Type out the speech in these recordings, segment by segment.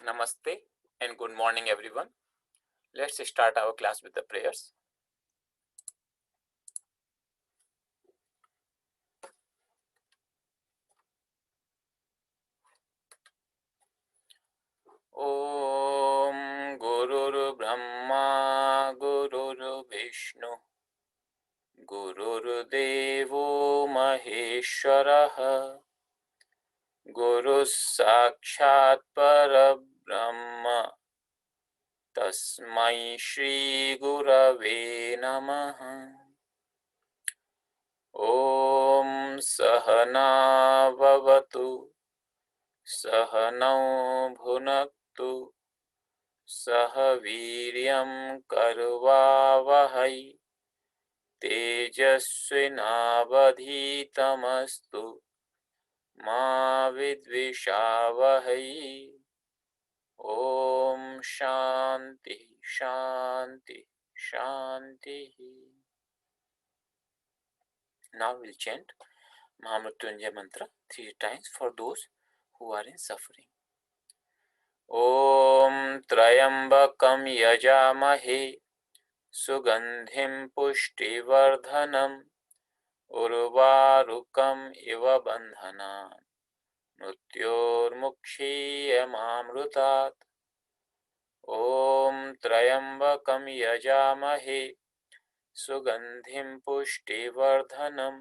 Namaste and good morning everyone. Let's start our class with the prayers. Om Gurur Brahma Gurur Vishnu Gurur Devo Maheshwaraha Guru Sakshat Parabrahma Tasmai Shri Gurave Namaha. Om Sahana Bhavatu Sahanau Bhunaktu Sah Viryam Karvavahai Tejasvinavadhitamastu Ma Vidvishavahai. Om Shanti Shanti Shanti. Now we'll chant Mahamrityunjaya mantra 3 times for those who are in suffering. Om Trayambakam Yajamahe Sugandhim Pushtivardhanam Urvarukam Iva Bandhana Mrityormukshiyamamrutat. Om Trayambakam Yajamahe Sugandhim Pushtivardhanam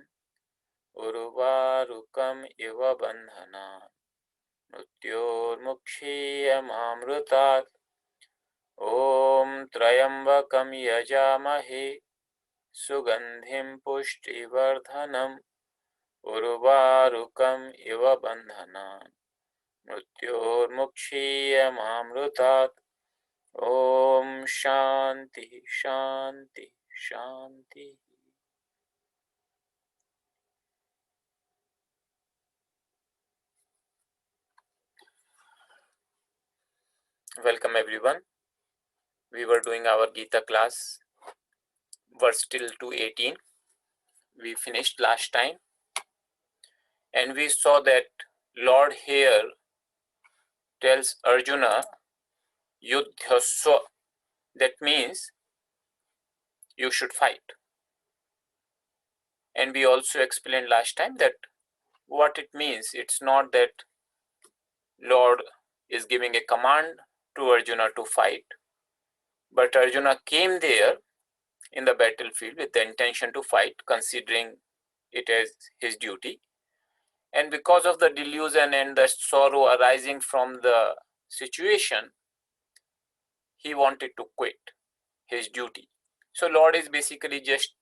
Urvarukam Iva Bandhana Mrityormukshiyamamrutat. Om Trayambakam Yajamahe Sugandhim Pushtivardhanam Urvarukam Iva Bandhana Mrityormukshiyamamrutat. Om Shanti Shanti Shanti. Welcome everyone. We were doing our Gita class, verse till to 18. We finished last time and we saw that Lord here tells Arjuna Yudhyasva. That means you should fight. And we also explained last time that what it means. It's not that Lord is giving a command to Arjuna to fight, but Arjuna came there in the battlefield with the intention to fight, considering it as his duty. And because of the delusion and the sorrow arising from the situation, he wanted to quit his duty. So Lord is basically just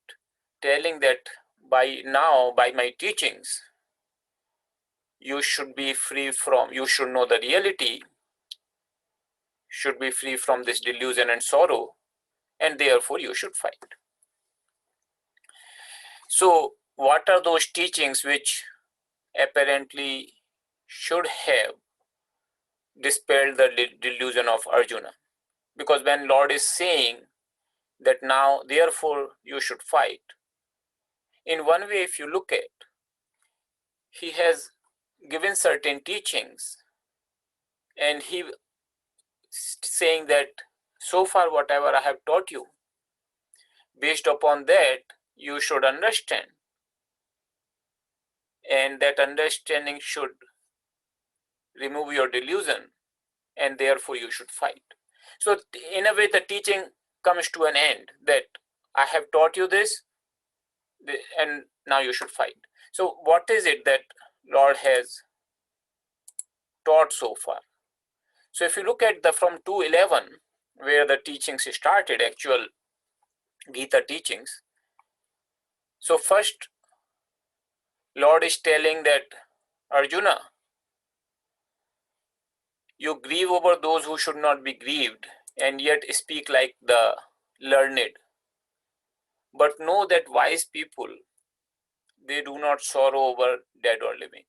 telling that by now, by my teachings, you should be free from, you should know the reality, should be free from this delusion and sorrow, and therefore you should fight. So what are those teachings which apparently should have dispelled the delusion of Arjuna? Because when Lord is saying that now therefore you should fight, in one way if you look at, he has given certain teachings and he saying that so far whatever I have taught you, based upon that you should understand, and that understanding should remove your delusion, and therefore you should fight. So in a way the teaching comes to an end, that I have taught you this and now you should fight. So what is it that Lord has taught so far? So if you look at the from 2:11, where the teachings started, actual Gita teachings. So first Lord is telling that Arjuna, you grieve over those who should not be grieved and yet speak like the learned. But know that wise people, they do not sorrow over dead or living.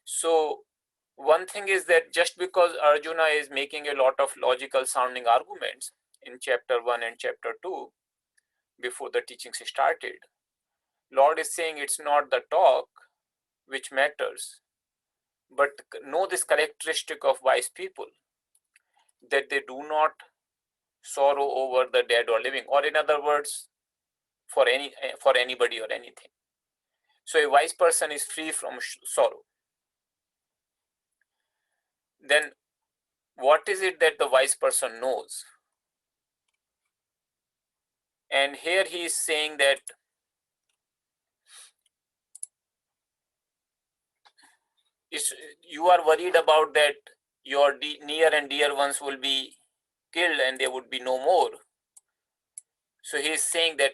So one thing is that just because Arjuna is making a lot of logical sounding arguments in chapter 1 and chapter 2, before the teachings started, Lord is saying it's not the talk which matters, But know this characteristic of wise people, that they do not sorrow over the dead or living, or in other words, for anybody or anything. So a wise person is free from sorrow. Then what is it that the wise person knows? And here he is saying that you are worried about that your near and dear ones will be killed and there would be no more. So he is saying that,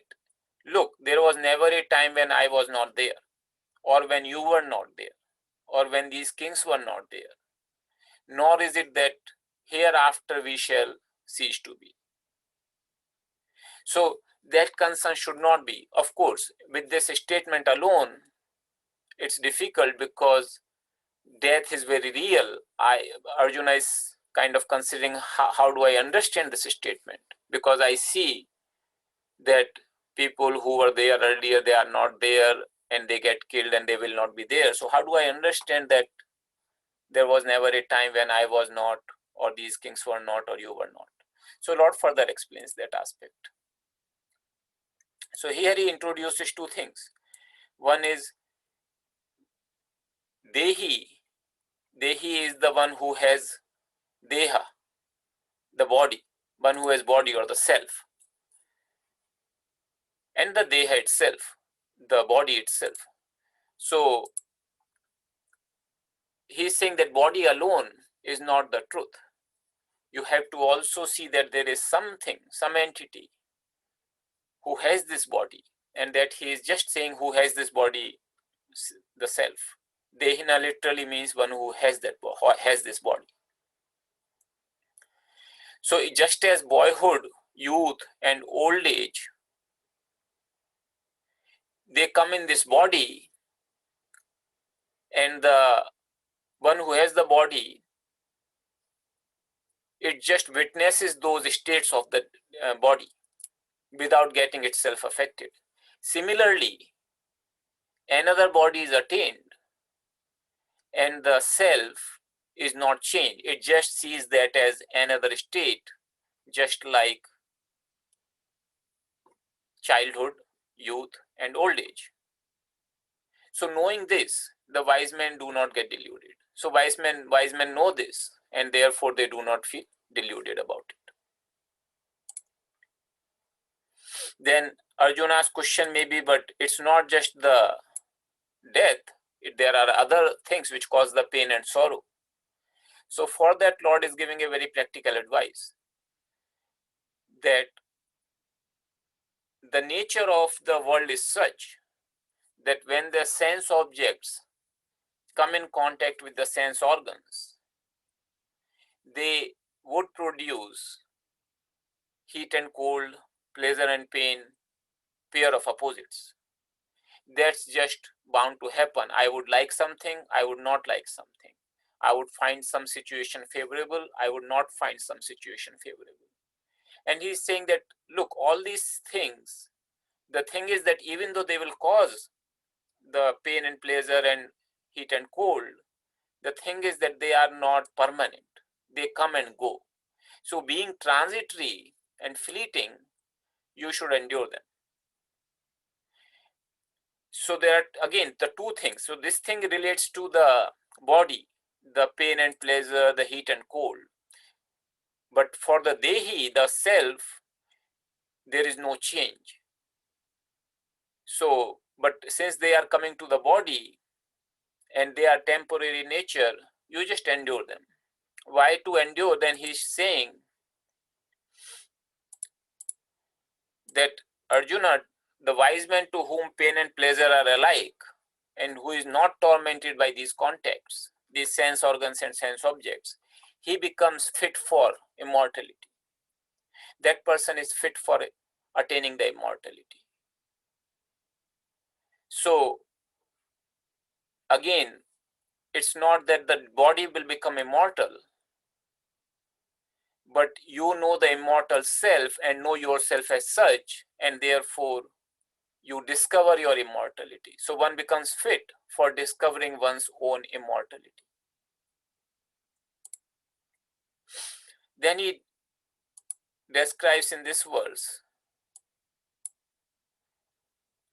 look, there was never a time when I was not there, or when you were not there, or when these kings were not there, nor is it that hereafter we shall cease to be. So that concern should not be. Of course, with this statement alone, it's difficult because death is very real. Arjuna is kind of considering how do I understand this statement, because I see that people who were there earlier, they are not there, and they get killed and they will not be there. So how do I understand that there was never a time when I was not, or these kings were not, or you were not? So Lord further explains that aspect. So here he introduces two things. One is Dehi. Dehi is the one who has Deha, the body, one who has body or the self. And the Deha itself, the body itself. So he's saying that body alone is not the truth. You have to also see that there is something, some entity who has this body, and that he is just saying who has this body, the self. Dehina literally means one who has this body. So just as boyhood, youth, and old age, they come in this body, and the one who has the body, it just witnesses those states of the body without getting itself affected. Similarly, another body is attained, and the self is not changed. It just sees that as another state, just like childhood, youth, and old age. So knowing this, the wise men do not get deluded. So wise men know this, and therefore they do not feel deluded about it. Then Arjuna's question may be, but it's not just the death, there are other things which cause the pain and sorrow. So for that, Lord is giving a very practical advice, that the nature of the world is such that when the sense objects come in contact with the sense organs, they would produce heat and cold, pleasure and pain, pair of opposites. That's just bound to happen. I would like something, I would not like something. I would find some situation favorable, I would not find some situation favorable. And he's saying that, look, all these things, the thing is that even though they will cause the pain and pleasure and heat and cold, the thing is that they are not permanent. They come and go. So being transitory and fleeting, you should endure them. So there are again the two things. So this thing relates to the body, the pain and pleasure, the heat and cold. But for the Dehi, the self, there is no change. So, but since they are coming to the body and they are temporary in nature, you just endure them. Why to endure? Then he's saying that Arjuna, the wise man to whom pain and pleasure are alike, and who is not tormented by these contacts, these sense organs and sense objects, he becomes fit for immortality. That person is fit for attaining the immortality. So again, it's not that the body will become immortal, but you know the immortal self and know yourself as such, and therefore you discover your immortality. So one becomes fit for discovering one's own immortality. Then he describes in this verse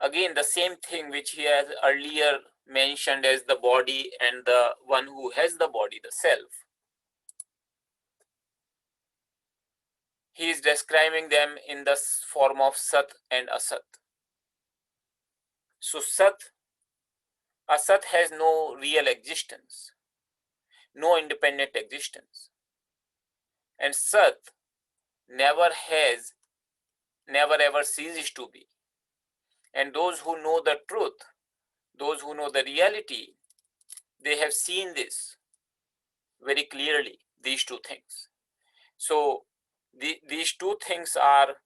again the same thing which he has earlier mentioned as the body and the one who has the body, the self. He is describing them in the form of Sat and Asat. So Asat has no real existence, no independent existence. And Sat never has, never ever ceases to be. And those who know the truth, those who know the reality, they have seen this very clearly, these two things. So these two things are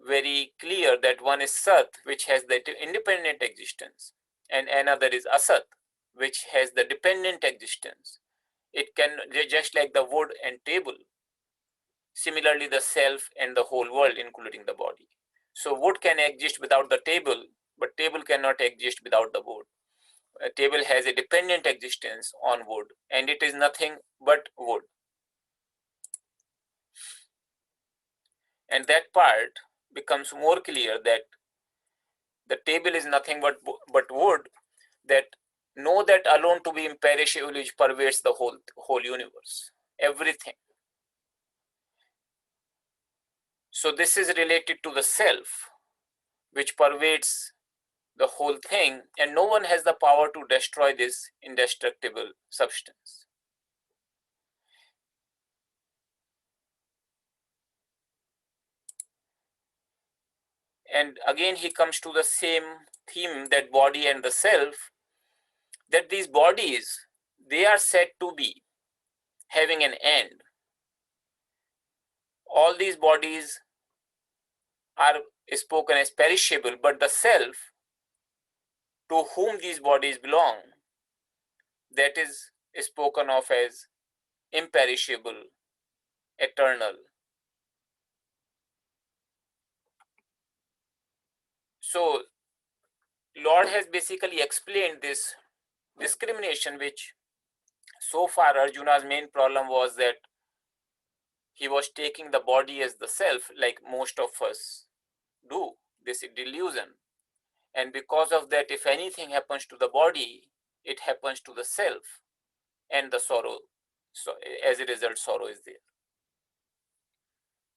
very clear, that one is Sat, which has the independent existence, and another is Asat, which has the dependent existence. It can, just like the wood and table, similarly the self and the whole world, including the body. So wood can exist without the table, but table cannot exist without the wood. A table has a dependent existence on wood, and it is nothing but wood. And that part becomes more clear, that the table is nothing but wood, that know that alone to be imperishable, which pervades the whole universe, everything. So this is related to the self, which pervades the whole thing, and no one has the power to destroy this indestructible substance. And again he comes to the same theme, that body and the self, that these bodies, they are said to be having an end. All these bodies are spoken as perishable, but the self to whom these bodies belong, that is spoken of as imperishable, eternal. So Lord has basically explained this discrimination, which so far Arjuna's main problem was that he was taking the body as the self, like most of us do, this delusion. And because of that, if anything happens to the body, it happens to the self, and the sorrow. So as a result, sorrow is there.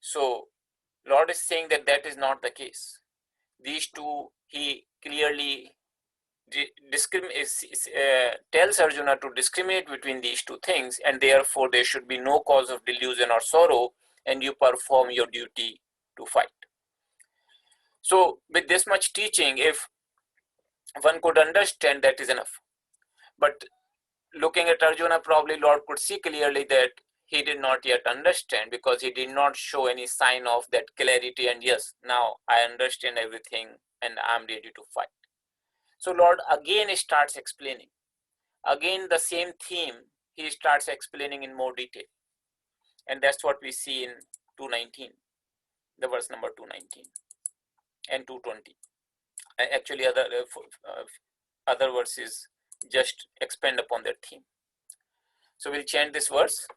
So Lord is saying that that is not the case. These two, he clearly tells Arjuna to discriminate between these two things, and therefore there should be no cause of delusion or sorrow, and you perform your duty to fight. So with this much teaching, if one could understand, that is enough. But looking at Arjuna, probably Lord could see clearly that he did not yet understand, because he did not show any sign of that clarity, and yes, now I understand everything and I'm ready to fight. So Lord again starts explaining. Again the same theme he starts explaining in more detail. And that's what we see in 219, the verse number 219 and 220. Actually other verses just expand upon that theme. So we'll chant this verse.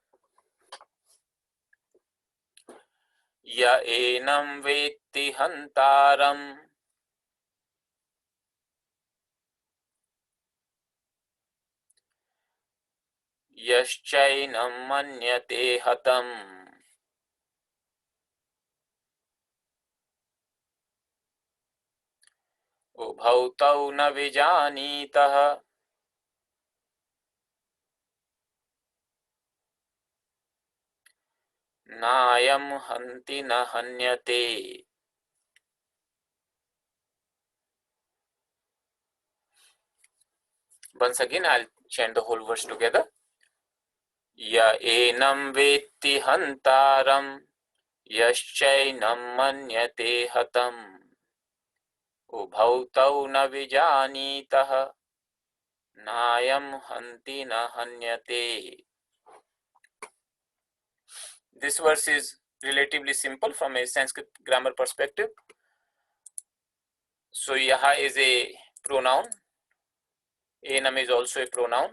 Ya enam vetti hantaram yaschainam manyate hatam ubhau tau na vijanitah nayam hanti na hanyate. Once again, I'll chant the whole verse together. Ya enam vetti hantaram yaschainam manyate hatam ubhau tau na vijanitah nayam hanti na hanyate. This verse is relatively simple from a Sanskrit grammar perspective. So yaha is a pronoun, enam is also a pronoun,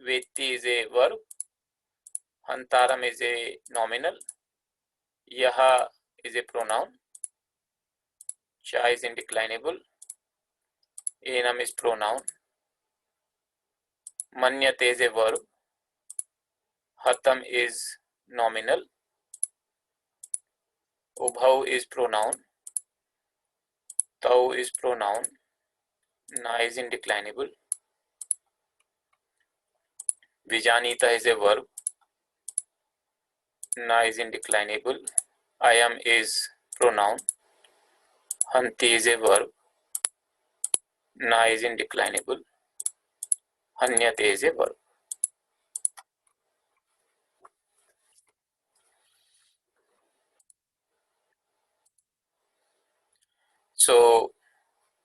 vetti is a verb, hantaram is a nominal, Yaha is a pronoun. Cha is indeclinable. Enam is pronoun. Manyate is a verb. Hatam is nominal. Ubhau is pronoun. Tau is pronoun. Na is indeclinable. Vijanita is a verb. Na is indeclinable. Ayam is pronoun. Hanti is a verb. Na is indeclinable. Hanyate is a verb. So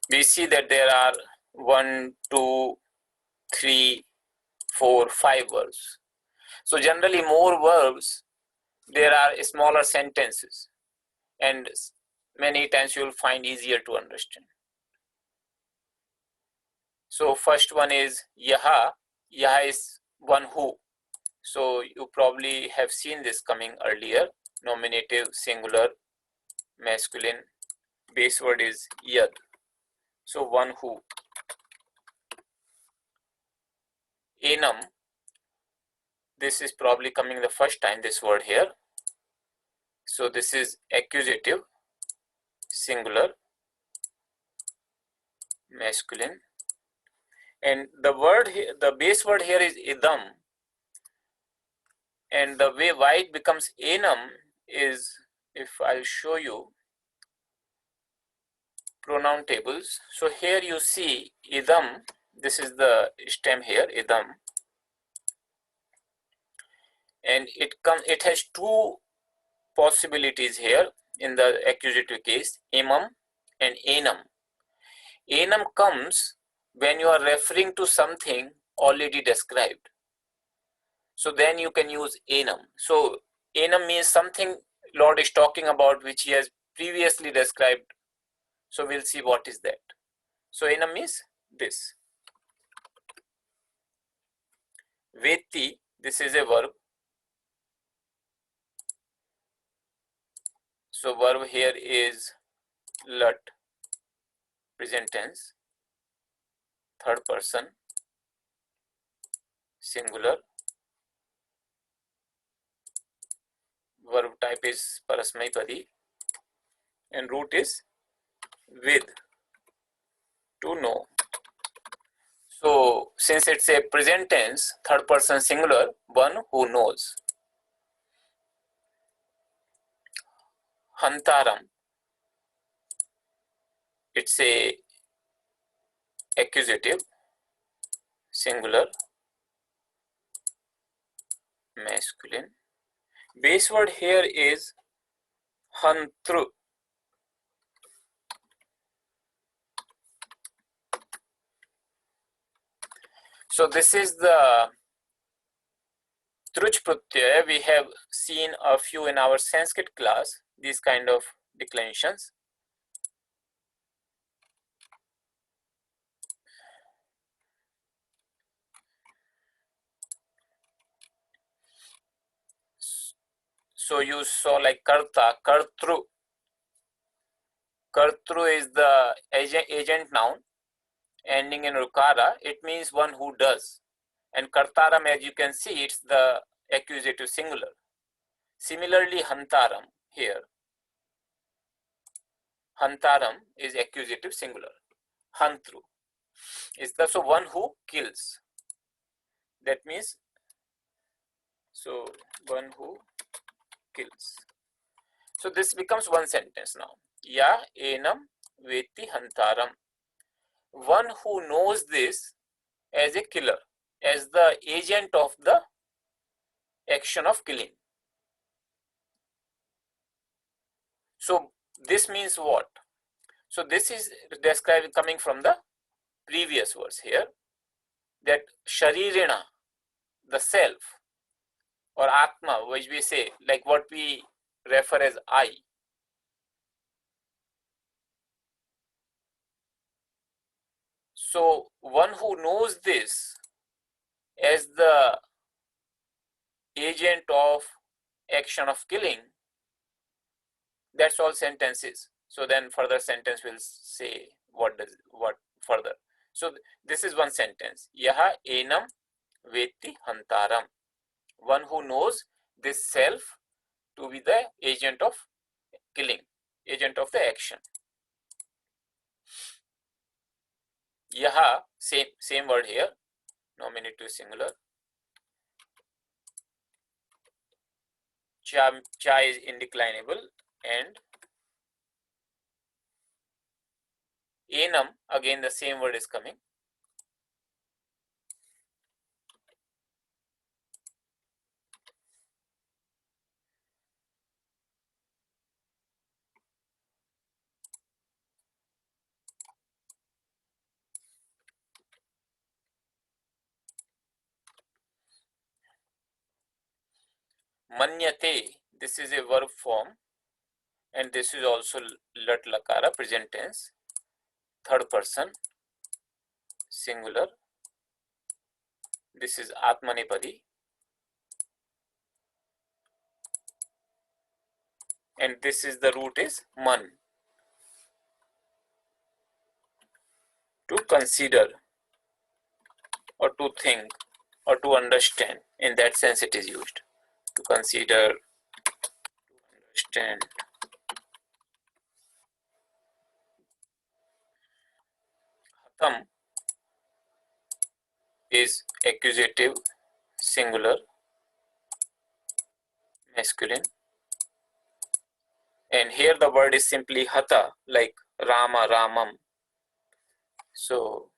we see that there are 1, 2, 3, 4, 5 verbs. So generally more verbs, there are smaller sentences, and many times you will find easier to understand. So first one is yaha. Yaha is one who. So you probably have seen this coming earlier. Nominative, singular, masculine. Base word is yad. So one who. Enam. This is probably coming the first time, this word here. So this is accusative, singular, masculine. And the word here, the base word here is idam. And the way why it becomes enam is, if I'll show you pronoun tables. So here you see idam, this is the stem here, idam. And it has two possibilities here in the accusative case, imam and enam. Enam comes when you are referring to something already described. So then you can use enam. So enam means something Lord is talking about which he has previously described. So we'll see what is that. So enam means this. Veti, this is a verb. So verb here is lut, present tense, third person, singular. Verb type is parasmaipadi, and root is with, to know. So since it's a present tense, third person singular, one who knows. Hantaram, it's a accusative, singular, masculine. Base word here is hantru. So this is the truch pratyaya. We have seen a few in our Sanskrit class, these kind of declensions. So you saw like karta, kartru. Kartru is the agent noun ending in rukara. It means one who does. And kartaram, as you can see, it's the accusative singular. Similarly, hantaram here. Hantaram is accusative singular. Hantru is the one who kills. That means, so one who kills. So this becomes one sentence now. Ya enam veti hantaram. One who knows this as a killer, as the agent of the action of killing. So this means what? So this is described coming from the previous verse here, that sharirina, the self, or atma, which we say, like what we refer as I. So one who knows this as the agent of action of killing, That's all sentences. So then further sentence will say what further. So this is one sentence. Yaha enam veti hantaram. One who knows this self to be the agent of killing, agent of the action. Yaha, same word here, nominative singular. Cha is indeclinable, and enam, again the same word is coming. Manyate, this is a verb form, and this is also lat lakara, present tense, third person, singular. This is atmanepadi, and this is the root is man, to consider or to think or to understand. In that sense it is used, to consider, to understand. Hatam is accusative, singular, masculine, and here the word is simply hata, like Rama, Ramam. So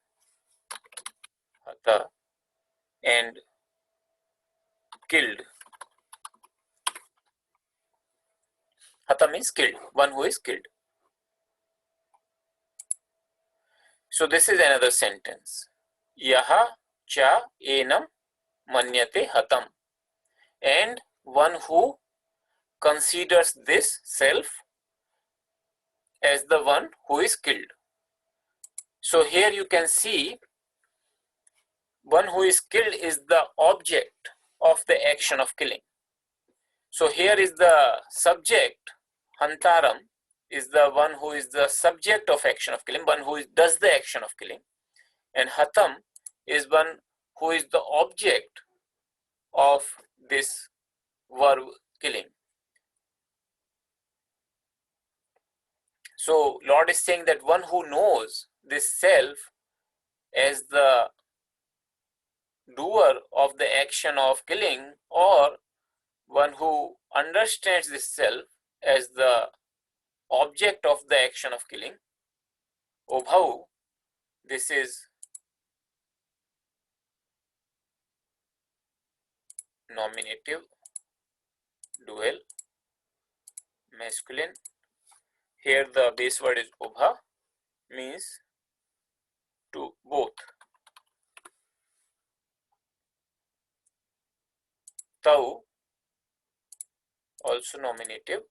hata, and killed. Hata means killed, one who is killed. So this is another sentence. Yaha cha enam manyate hatam. And one who considers this self as the one who is killed. So here you can see one who is killed is the object of the action of killing. So here is the subject, hantaram is the one who is the subject of action of killing, one who does the action of killing, and hatam is one who is the object of this verb killing. So Lord is saying that one who knows this self as the doer of the action of killing, or one who understands this self as the object of the action of killing, obhau, this is nominative, dual, masculine. Here the base word is ubha, means to both. Tau, also nominative,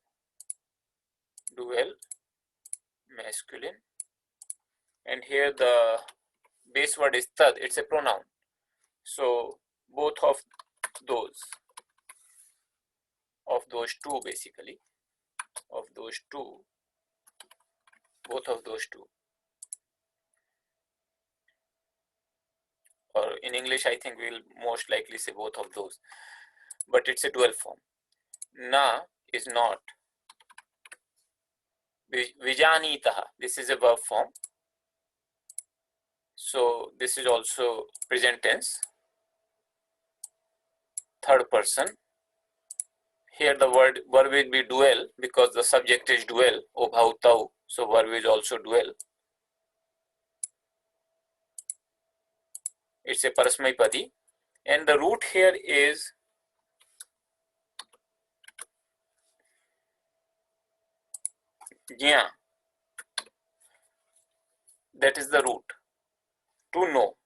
dual, masculine, and here the base word is tad, it's a pronoun. So both of those two, basically, of those two, both of those two, or in English I think we'll most likely say both of those, but it's a dual form. Na is not. Vijanitaha, this is a verb form, so this is also present tense, third person. Here the verb will be dual because the subject is dual, obhau tau, so verb is also dual. It's a parasmaipadi, and the root here is jya. That is the root, to know.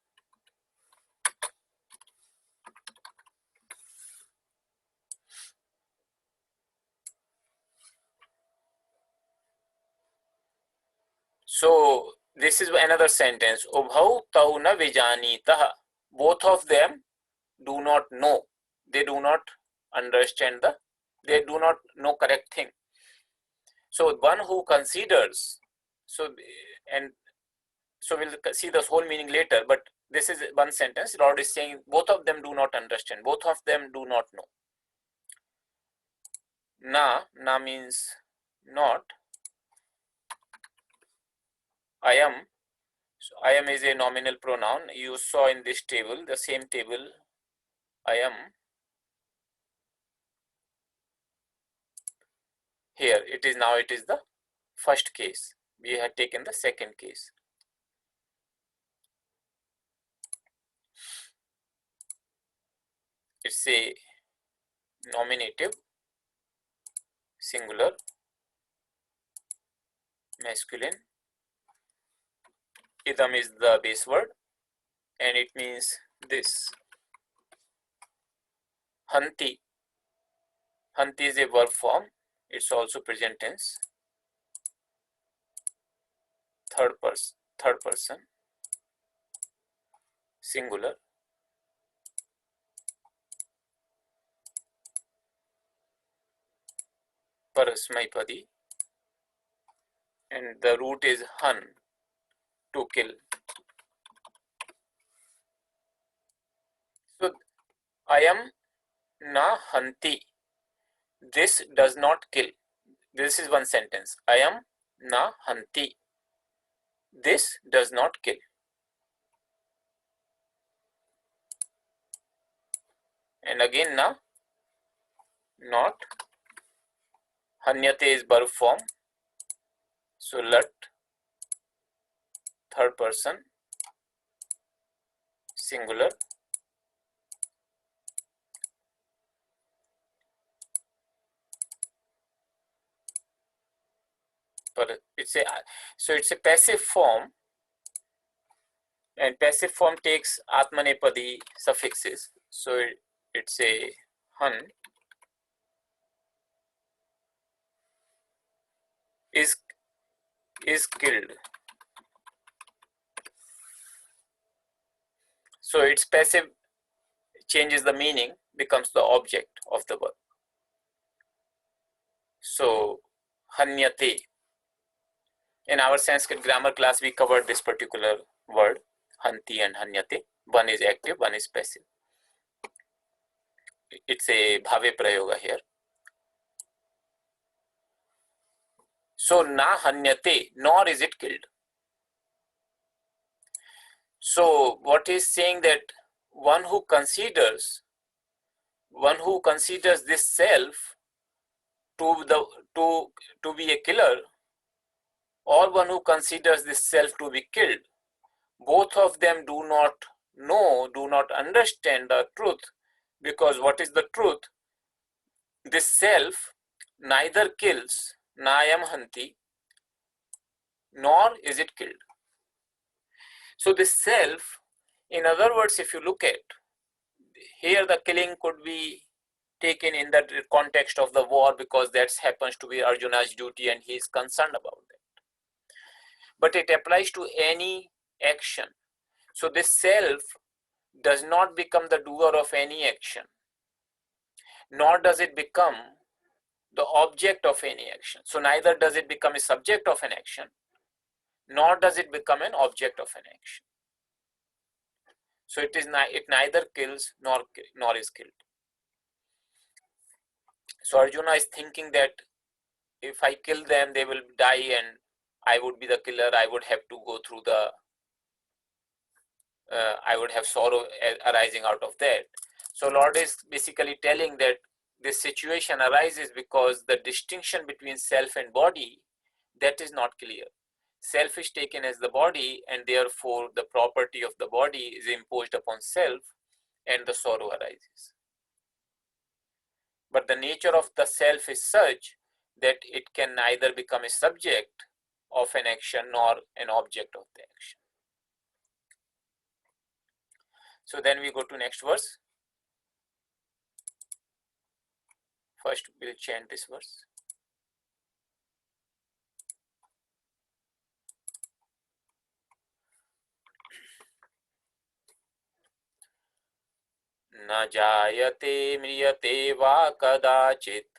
So this is another sentence. Obhau tau na vijanitaha. Both of them do not know. They do not understand they do not know correct thing. So one who considers, so we'll see the whole meaning later, but this is one sentence. Lord is saying both of them do not understand, both of them do not know. Na means not. I am. So I am is a nominal pronoun. You saw in this table, the same table, I am. Here it is now, it is the first case. We have taken the second case. It's a nominative, singular, masculine. Idam is the base word and it means this. Hanti. Hanti is a verb form. It's also present tense. Third person, singular. Parasmaipadi. And the root is han, to kill. So I am na hanti. This does not kill. This is one sentence. I am na hanti. This does not kill. And again na, not. Hanyate is verb form. So lat, third person, singular. But it's a passive form, and passive form takes atmanepadi suffixes. So it's a han is killed. So its passive changes the meaning, becomes the object of the verb. So hanyate. In our Sanskrit grammar class, we covered this particular word, hanti and hanyate. One is active, one is passive. It's a bhave prayoga here. So na hanyate, nor is it killed. So what is saying that one who considers this self to be a killer, or one who considers this self to be killed, both of them do not know, do not understand the truth. Because what is the truth? This self neither kills, nayam hanti, nor is it killed. So this self, in other words, if you look at, here the killing could be taken in the context of the war, because that happens to be Arjuna's duty and he is concerned about that. But it applies to any action. So this self does not become the doer of any action, nor does it become the object of any action. So neither does it become a subject of an action, nor does it become an object of an action. So it neither kills nor is killed. So Arjuna is thinking that if I kill them, they will die and I would be the killer. I would have to go through I would have sorrow arising out of that. So Lord is basically telling that this situation arises because the distinction between self and body, that is not clear. Self is taken as the body, and therefore the property of the body is imposed upon self, and the sorrow arises. But the nature of the self is such that it can neither become a subject of an action nor an object of the action. So then we go to next verse. First we'll chant this verse. न जायते म्रियते वा कदाचित्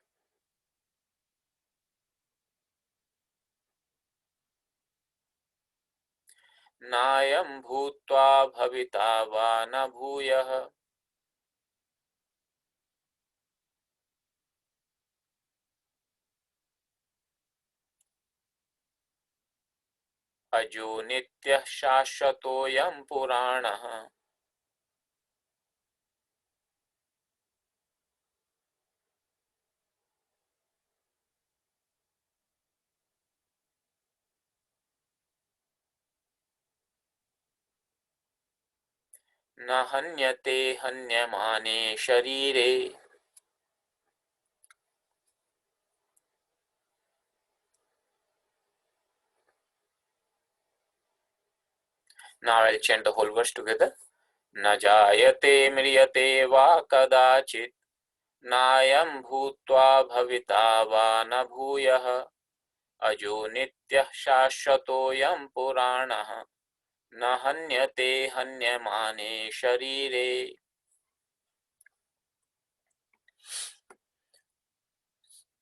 नायं भूत्वा भविता वा न भूयः। अजो नित्यः शाश्वतोऽयं पुराणः। न हन्यते हन्यमाने शरीरे। Now I'll chant the whole verse together. न जायते म्रियते वा कदाचित्, नायं भूत्वा भविता वा न भूयः। अजो नित्यः शाश्वतोऽयं पुराणः। न हन्यते हन्यमाने शरीरे।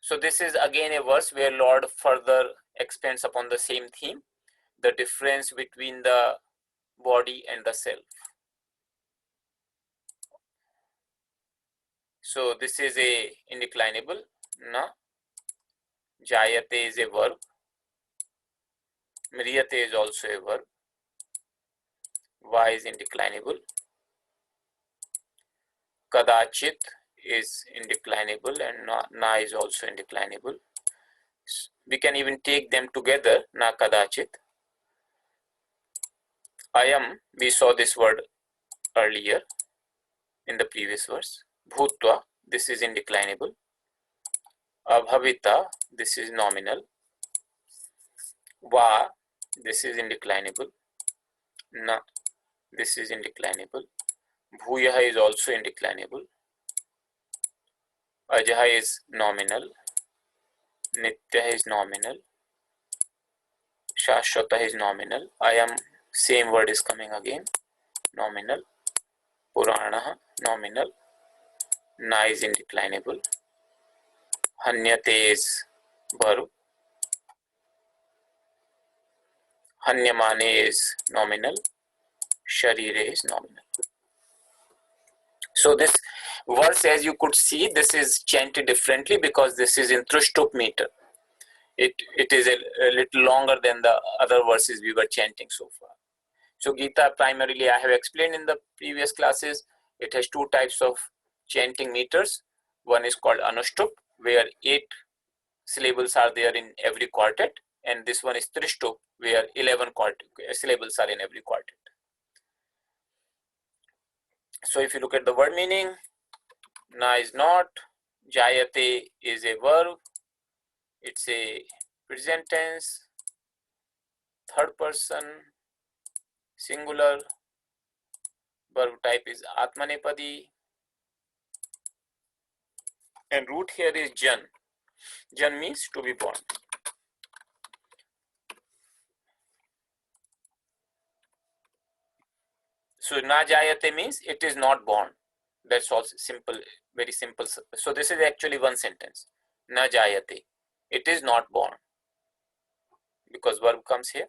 So this is again a verse where Lord further expands upon the same theme, the difference between the body and the self. So this is a indeclinable. Na jayate is a verb. Mriyate is also a verb. Va is indeclinable. Kadachit is indeclinable, and na is also indeclinable. We can even take them together, na kadachit. Ayam, we saw this word earlier in the previous verse. Bhutva, this is indeclinable. Abhavita, this is nominal. Va, this is indeclinable. Na, this is indeclinable. Bhuyaha is also indeclinable. Ajaha is nominal. Nitya is nominal. Shashwata is nominal. Ayam, same word is coming again. Nominal. Puranaha, nominal. Na is indeclinable. Hanyate is verb. Hanyamane is nominal. Sharire is nominal. So this verse, as you could see, this is chanted differently because this is in Trushtup meter. It is a little longer than the other verses we were chanting so far. So Gita primarily I have explained in the previous classes. It has two types of chanting meters. One is called Anushtup, where 8 syllables are there in every quartet, and this one is Trishtup, where 11 syllables are in every quartet. So if you look at the word meaning, na is not, jayate is a verb, it's a present tense, third person, singular, verb type is atmanepadi, and root here is jan. Jan means to be born. So na jayate means it is not born. That's all simple, very simple. So this is actually one sentence. Na jayate, it is not born, because verb comes here.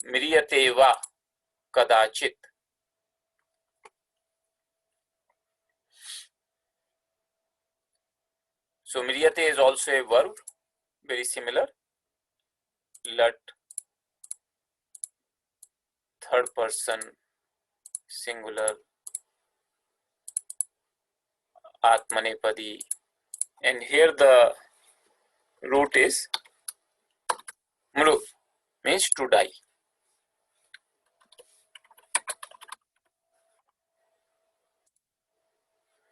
Mriyate va kadachit. So mriyate is also a verb, very similar. Lat, third person, singular, atmanepadi, and here the root is mru, means to die.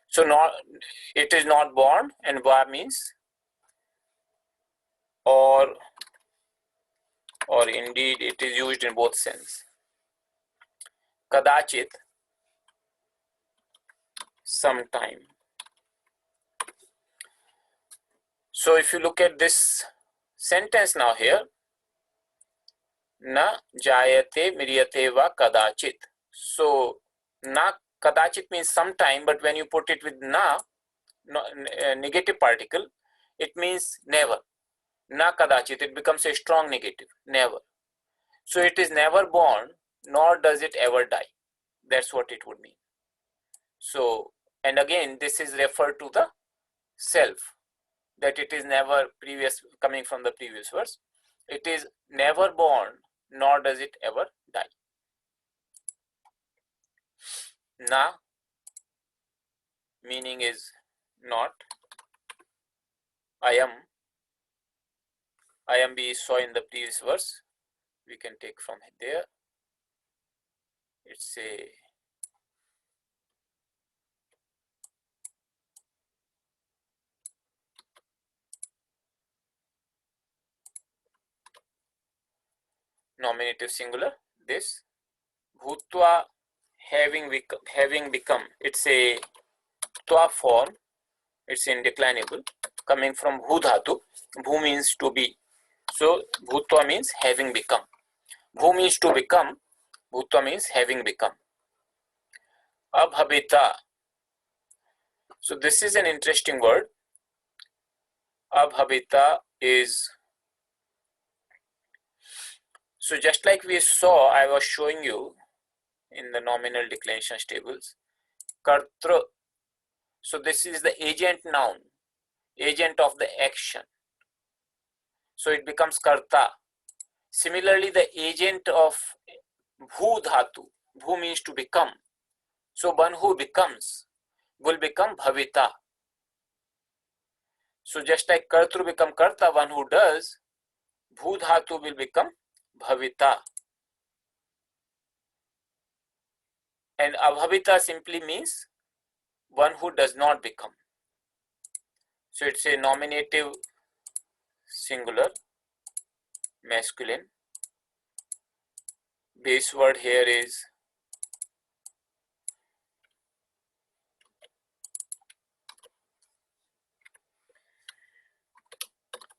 So not, it is not born, and va means or indeed it is used in both sense. Kadachit, sometime. So if you look at this sentence now here, na jayate mriyate va kadachit. So na kadachit means sometime, but when you put it with na, negative particle, it means never. Na kadachit, it becomes a strong negative, never. So it is never born, nor does it ever die. That's what it would mean. So, and again, this is referred to the self, that it is never previous, coming from the previous verse. It is never born, nor does it ever die. Na meaning is not. I am we saw in the previous verse. We can take from there. It's a nominative singular. This bhutva, having become. It's a twa form. It's indeclinable, coming from bhu dhatu. Bhu means to be. So bhutva means having become. Bhu means to become. Bhutva means having become. Abhabita. So this is an interesting word. Abhabita is, so just like we saw, I was showing you in the nominal declension tables, kartra. So this is the agent noun, agent of the action. So it becomes karta. Similarly, the agent of bhu dhatu, bhu means to become. So one who becomes will become bhavita. So just like kartru become karta, one who does, bhu dhatu will become bhavita. And abhavita simply means one who does not become. So it's a nominative singular masculine. Base word here is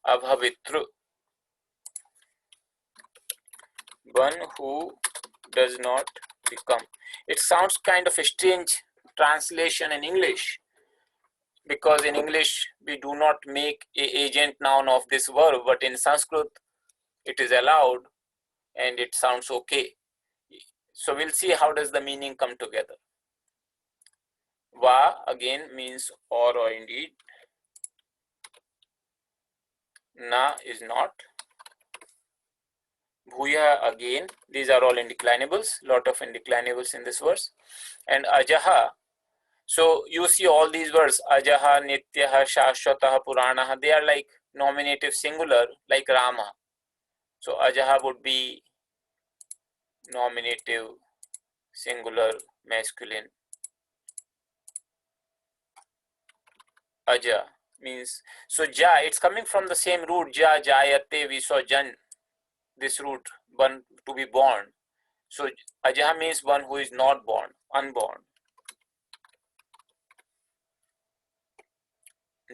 abhavitru, one who does not become. It sounds kind of a strange translation in English, because in English we do not make a agent noun of this verb, but in Sanskrit it is allowed and it sounds okay. So we'll see how does the meaning come together. Va again means or indeed. Na is not. Bhuya again, these are all indeclinables, lot of indeclinables in this verse. And ajaha, so you see all these words, ajaha, nityaha, shashwataha, puranaha, they are like nominative singular, like Rama. So ajaha would be nominative singular masculine. Aja means, so ja, it's coming from the same root, ja, jayate, we saw jan, this root, one to be born. So ajaha means one who is not born, unborn.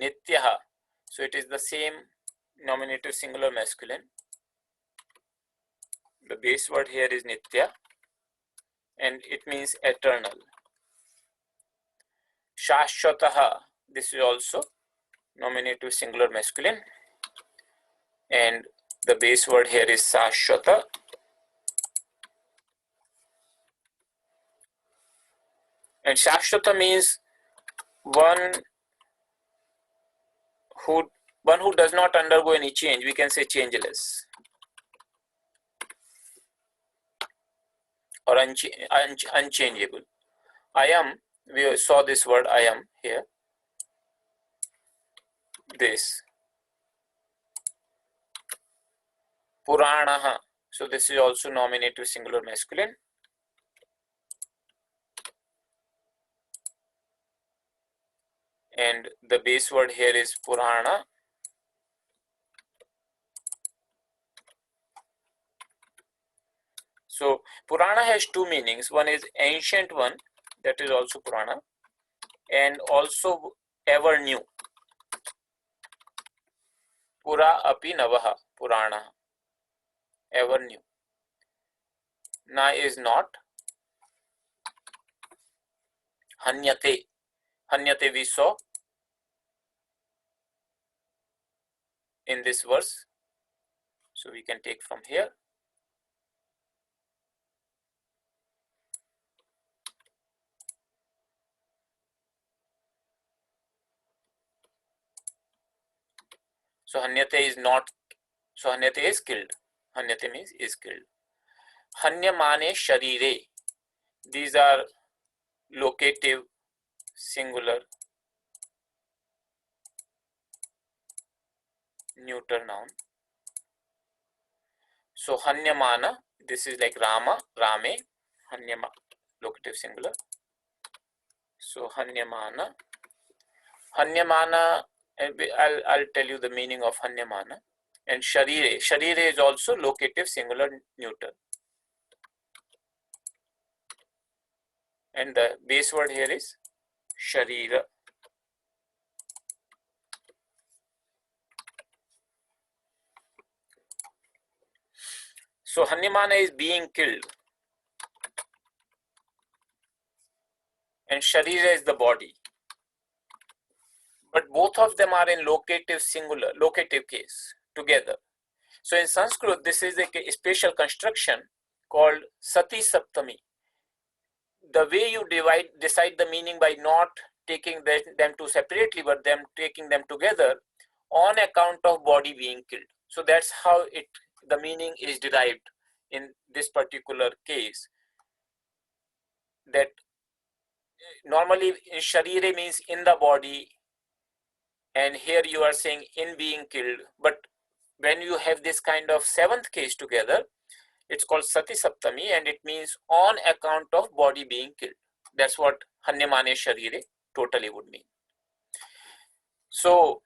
Nityaha, so it is the same nominative singular masculine. The base word here is nitya and it means eternal. Shashwataha, this is also nominative singular masculine and the base word here is sashwata. And shashwata means one who does not undergo any change. We can say changeless or unchangeable. I am, we saw this word I am here. This Puranaha, so this is also nominative singular masculine. And the base word here is Purana. So Purana has two meanings. One is ancient one, that is also Purana, and also ever new. Pura api navaha, Purana, ever new. Na is not. Hanyate, hanyate we saw in this verse. So we can take from here. So hanyate is not, so hanyate is killed. Hanyate means is killed. Hanyamane sharire. These are locative singular neuter noun. So hanyamana, this is like Rama, Rame, hanyama, locative singular. So hanyamana, hanyamana, I'll tell you the meaning of hanyamana. And sharire, sharire is also locative singular neuter. And the base word here is sharira. So hanyamana is being killed, and sharira is the body. But both of them are in locative singular, locative case together. So in Sanskrit, this is a special construction called sati saptami. The way you decide the meaning by not taking them two separately, but them taking them together on account of body being killed. So that's how the meaning is derived in this particular case. That normally in sharire means in the body, and here you are saying in being killed. But when you have this kind of seventh case together, it's called sati saptami, and it means on account of body being killed. That's what hanyamane sharire totally would mean. So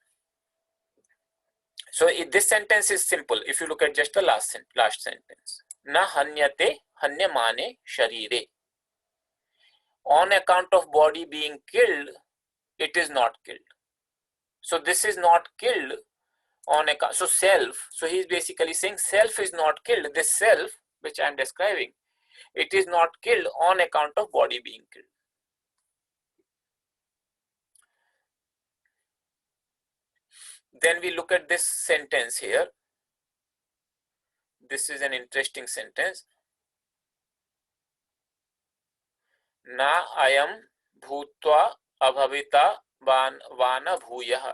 this sentence is simple. If you look at just the last sentence, na hanyate hanyamane sharire. On account of body being killed, it is not killed. So this is not killed on account. So self. So he's basically saying self is not killed. This self, which I'm describing, it is not killed on account of body being killed. Then we look at this sentence here. This is an interesting sentence. Na ayam bhutva abhavita vana bhuyah.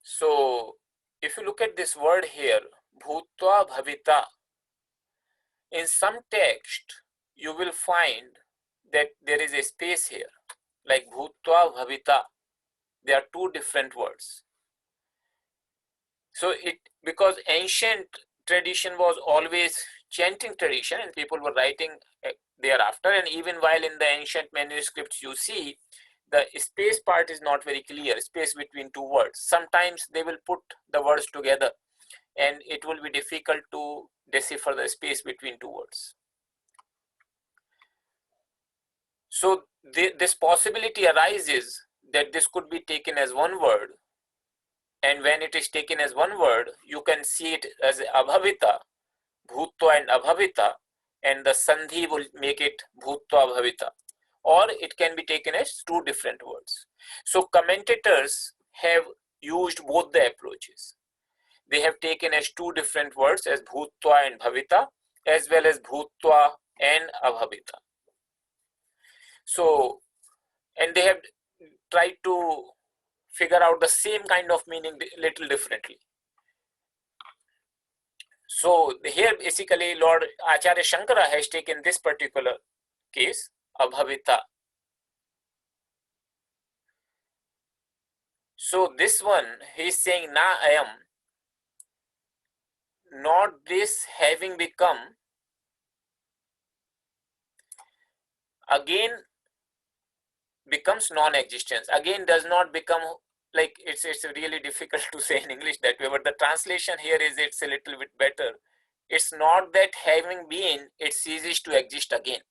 So if you look at this word here, bhutva bhavita, in some text you will find that there is a space here, like bhutva bhavita. There are two different words. So because ancient tradition was always chanting tradition, and people were writing thereafter, and even while in the ancient manuscripts you see the space part is not very clear, space between two words. Sometimes they will put the words together and it will be difficult to decipher the space between two words. So this possibility arises that this could be taken as one word, and when it is taken as one word, you can see it as abhavita, bhutva and abhavita, and the sandhi will make it bhutva abhavita, or it can be taken as two different words. So commentators have used both the approaches. They have taken as two different words as bhutva and bhavita, as well as bhutva and abhavita. So, and they have tried to figure out the same kind of meaning little differently. So here basically Lord Acharya Shankara has taken this particular case, abhavita. So this one, he is saying na ayam, not this having become, again becomes non-existence. Again does not become, like it's really difficult to say in English that way, but the translation here is it's a little bit better. It's not that having been, it ceases to exist again.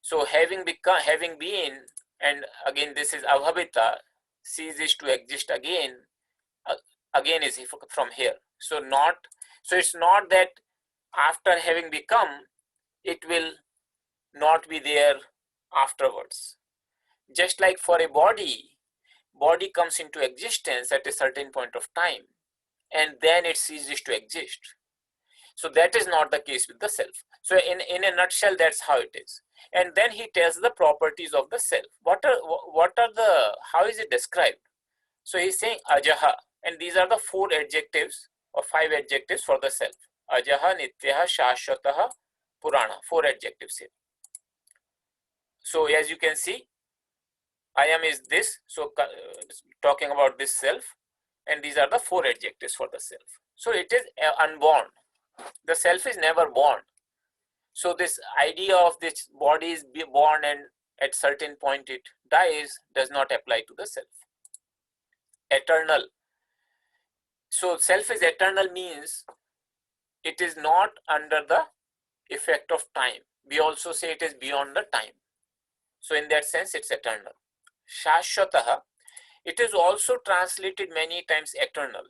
So having been, and again this is abhavita, ceases to exist again. Again is from here. So it's not that after having become, it will not be there afterwards. Just like for a body comes into existence at a certain point of time, and then it ceases to exist. So that is not the case with the self. So in a nutshell, that's how it is. And then he tells the properties of the self. What are the, how is it described? So he's saying ajaha, and these are the 4 adjectives or 5 adjectives for the self. Ajaha, nityaha, shashwataha, purana. 4 adjectives here. So as you can see, I am is this. So talking about this self, and these are the 4 adjectives for the self. So it is unborn. The self is never born. So this idea of this body is born and at certain point it dies does not apply to the self. Eternal. So self is eternal means it is not under the effect of time. We also say it is beyond the time. So in that sense, it's eternal. Shashwataha, it is also translated many times eternal.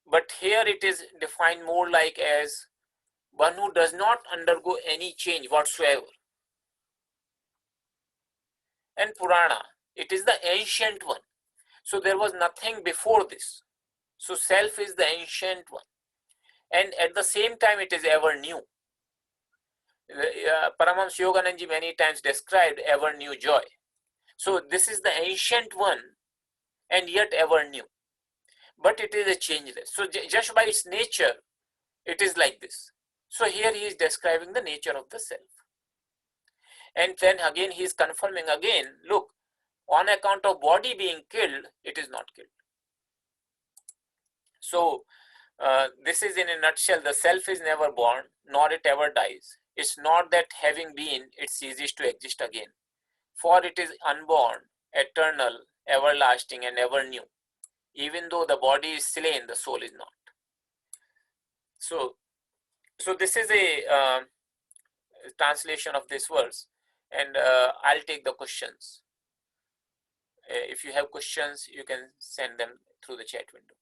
But here it is defined more like as one who does not undergo any change whatsoever. And Purana, it is the ancient one. So there was nothing before this. So self is the ancient one. And at the same time, it is ever new. Paramahamsa Yoganandaji many times described ever new joy. So this is the ancient one and yet ever new. But it is a changeless. So just by its nature, it is like this. So here he is describing the nature of the self. And then again he is confirming again, look, on account of body being killed, it is not killed. So this is in a nutshell, the self is never born, nor it ever dies. It's not that having been, it ceases to exist again. For it is unborn, eternal, everlasting, and ever new. Even though the body is slain, the soul is not. So this is a translation of this verse, and I'll take the questions. If you have questions, you can send them through the chat window.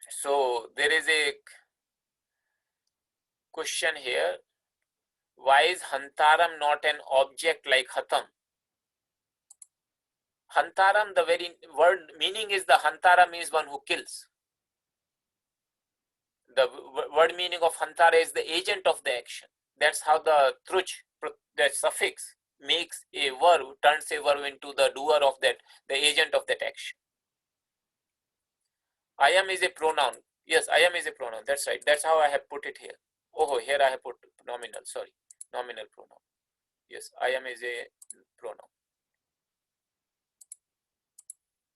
So there is a question here. Why is Hantaram not an object like Hatam? Hantaram, the very word meaning is the Hantara means one who kills. The word meaning of Hantara is the agent of the action. That's how the truch, the suffix, makes a verb, turns a verb into the doer of that, the agent of that action. I am is a pronoun. Yes, I am is a pronoun. That's right. That's how I have put it here. Oh, here I have put nominal. Sorry, nominal pronoun. Yes, I am is a pronoun.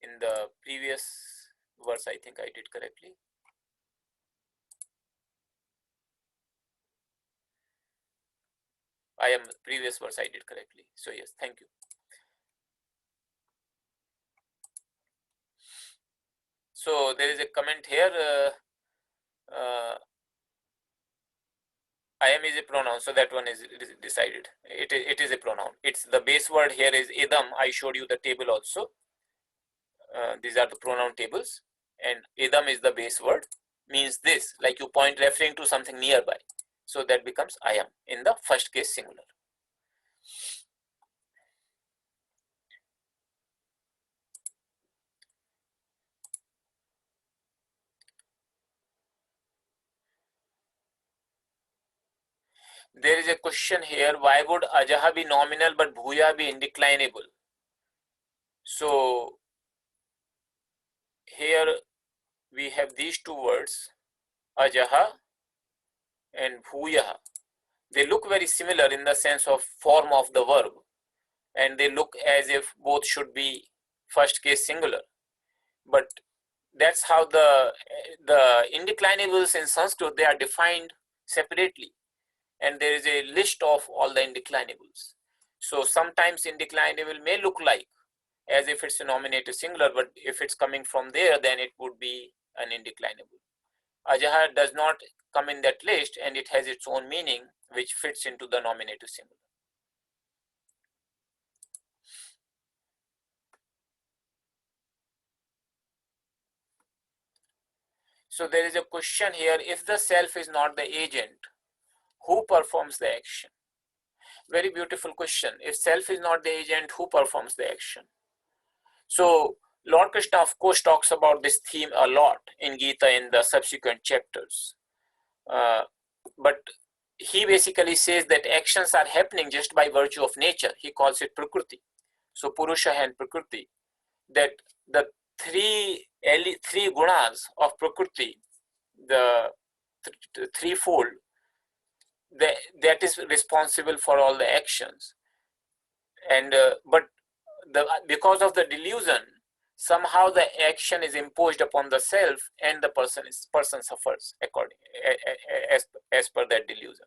In the previous verse, I think I did correctly. I am previous verse I did correctly. So yes, thank you. So there is a comment here. I am is a pronoun, so that one is decided. It is a pronoun. It's the base word here is idam. I showed you the table also. These are the pronoun tables, and idam is the base word. Means this, like you point referring to something nearby. So that becomes I am in the first case singular. There is a question here, why would ajaha be nominal but bhuya be indeclinable? So here we have these two words, ajaha and bhuyaha. They look very similar in the sense of form of the verb, and they look as if both should be first case singular. But that's how the indeclinables in Sanskrit, they are defined separately. And there is a list of all the indeclinables. So sometimes indeclinable may look like as if it's a nominative singular, but if it's coming from there, then it would be an indeclinable. Ajaha does not come in that list, and it has its own meaning, which fits into the nominative singular. So there is a question here, if the self is not the agent, who performs the action? Very beautiful question. If self is not the agent, who performs the action? So Lord Krishna, of course, talks about this theme a lot in Gita in the subsequent chapters. But he basically says that actions are happening just by virtue of nature. He calls it Prakriti. So Purusha and Prakriti, that the three gunas of Prakriti, the threefold, that is responsible for all the actions. And but because of the delusion, somehow the action is imposed upon the self, and the person suffers according as per that delusion.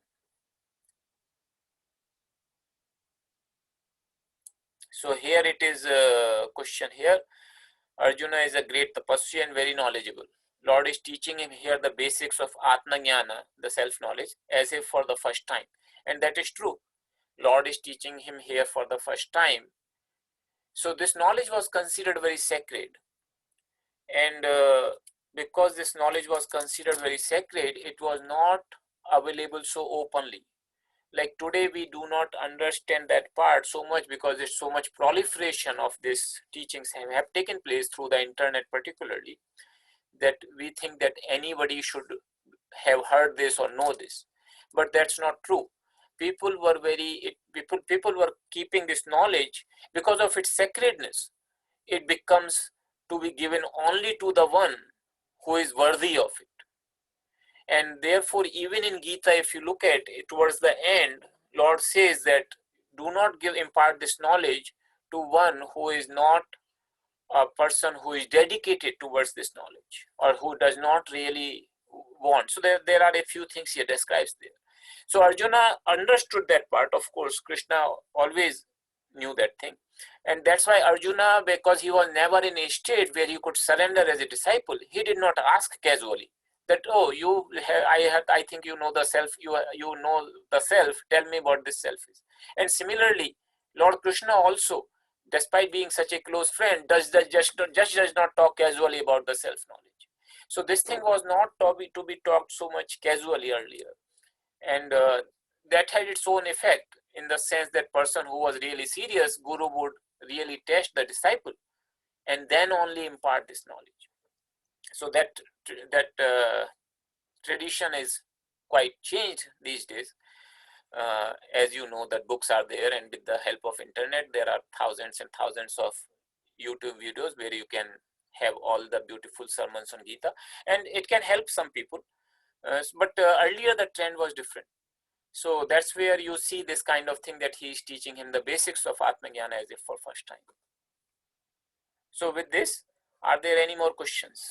So here it is a question here. Arjuna is a great tapasya and very knowledgeable. Lord is teaching him here the basics of Atma Jnana, the self-knowledge, as if for the first time. And that is true. Lord is teaching him here for the first time. So this knowledge was considered very sacred. And because this knowledge was considered very sacred, it was not available so openly. Like today, we do not understand that part so much because there's so much proliferation of these teachings have taken place through the internet particularly, that we think that anybody should have heard this or know this. But that's not true. People were keeping this knowledge because of its sacredness. It becomes to be given only to the one who is worthy of it. And therefore, even in Gita, if you look at it towards the end, Lord says that do not impart this knowledge to one who is not a person who is dedicated towards this knowledge or who does not really want. So there are a few things he describes there. So Arjuna understood that part. Of course, Krishna always knew that thing. And that's why Arjuna, because he was never in a state where he could surrender as a disciple, he did not ask casually that, oh, I think you know the self, you know the self, tell me what this self is. And similarly, Lord Krishna also, despite being such a close friend, just does not talk casually about the self-knowledge. So this thing was not to be talked so much casually earlier. And that had its own effect in the sense that person who was really serious, Guru would really test the disciple and then only impart this knowledge. So that tradition is quite changed these days. As you know, that books are there, and with the help of internet, there are thousands and thousands of YouTube videos where you can have all the beautiful sermons on Gita, and it can help some people. But earlier the trend was different. So that's where you see this kind of thing, that he is teaching him the basics of Atma Jnana as if for first time. So with this, are there any more questions?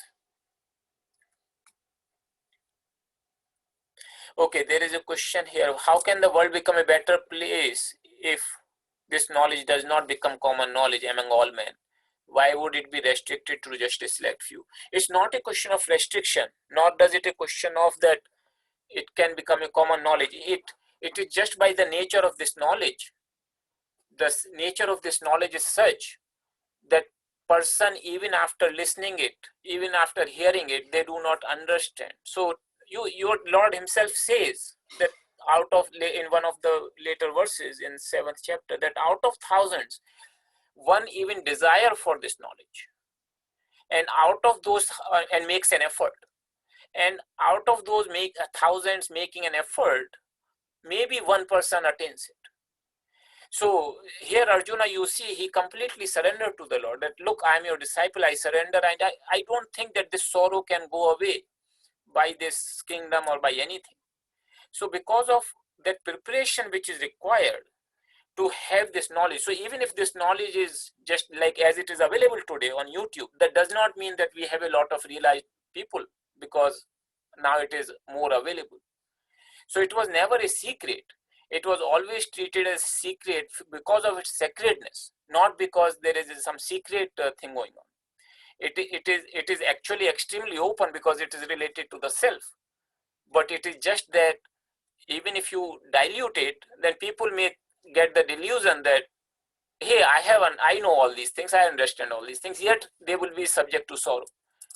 Okay, there is a question here. How can the world become a better place if this knowledge does not become common knowledge among all men? Why would it be restricted to just a select few? It's not a question of restriction, nor does it a question of that it can become a common knowledge. It is just by the nature of this knowledge. The nature of this knowledge is such that person, even after listening it, even after hearing it, they do not understand. So your Lord himself says that in one of the later verses in 7th chapter, that out of thousands, one even desire for this knowledge, and out of those and makes an effort, and out of those thousands making an effort, maybe one person attains it. So here Arjuna, you see, he completely surrendered to the Lord, that look, I am your disciple, I surrender, and I don't think that this sorrow can go away by this kingdom or by anything. So because of that preparation which is required to have this knowledge, so even if this knowledge is just like as it is available today on YouTube, that does not mean that we have a lot of realized people, because now it is more available. So it was never a secret. It was always treated as secret because of its sacredness, not because there is some secret thing going on. It is actually extremely open because it is related to the self. But it is just that even if you dilute it, then people may get the delusion that, hey, I know all these things, I understand all these things, yet they will be subject to sorrow.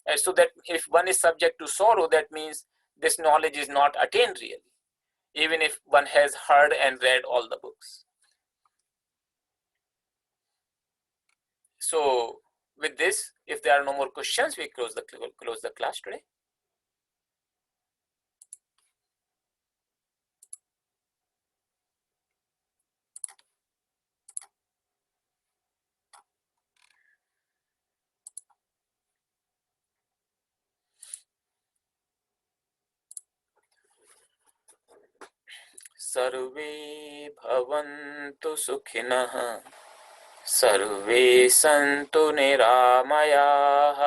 And so that if one is subject to sorrow, that means this knowledge is not attained really. even if one has heard and read all the books. So with this, if there are no more questions, we close the class today. सर्वे भवन्तु सुखिनः, सर्वे सन्तु निरामयाः,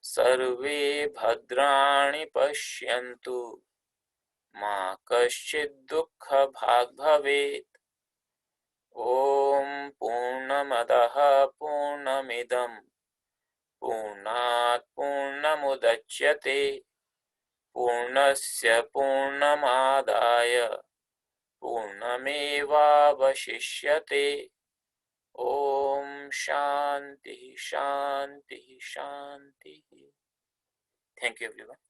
सर्वे भद्राणि पश्यन्तु, मा कश्चित् दुःखभाग् भवेत्। ॐ पूर्णमदः पूर्णमिदं पूर्णात् पूर्णमुदच्यते पूर्णस्य पूर्णमादाय पूर्णमेवावशिष्यते। ॐ शान्तिः शान्तिः शान्तिः। Thank you everyone.